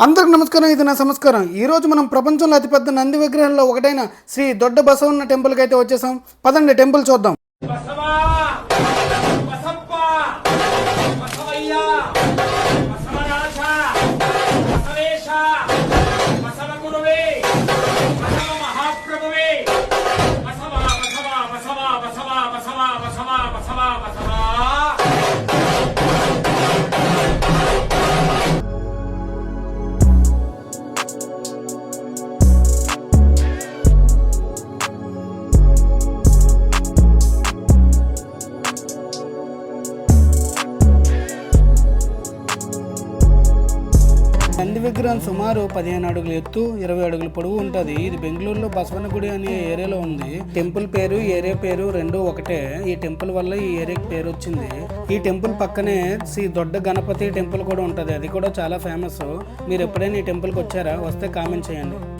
అందరికి నమస్కారం. ఇది నా సంస్కారం. ఈ రోజు మనం ప్రపంచంలో అతిపెద్ద నంది విగ్రహంలో ఒకటైన శ్రీ దొడ్డ బసవన్న టెంపుల్కి అయితే వచ్చేసాం. పదండి టెంపుల్ చూద్దాం. నంది విగ్రహం సుమారు 15 అడుగుల ఎత్తు, 20 అడుగుల పొడవు ఉంటుంది. ఇది బెంగళూరులో బసవన్న గుడి అనే ఏరియాలో ఉంది. టెంపుల్ పేరు, ఏరియా పేరు రెండు ఒకటే. ఈ టెంపుల్ వల్ల ఈ ఏరియాకి పేరు వచ్చింది. ఈ టెంపుల్ పక్కనే శ్రీ దొడ్డ గణపతి టెంపుల్ కూడా ఉంటుంది. అది కూడా చాలా ఫేమస్. మీరు ఎప్పుడైనా ఈ టెంపుల్కి వచ్చారా? వస్తే కామెంట్ చేయండి.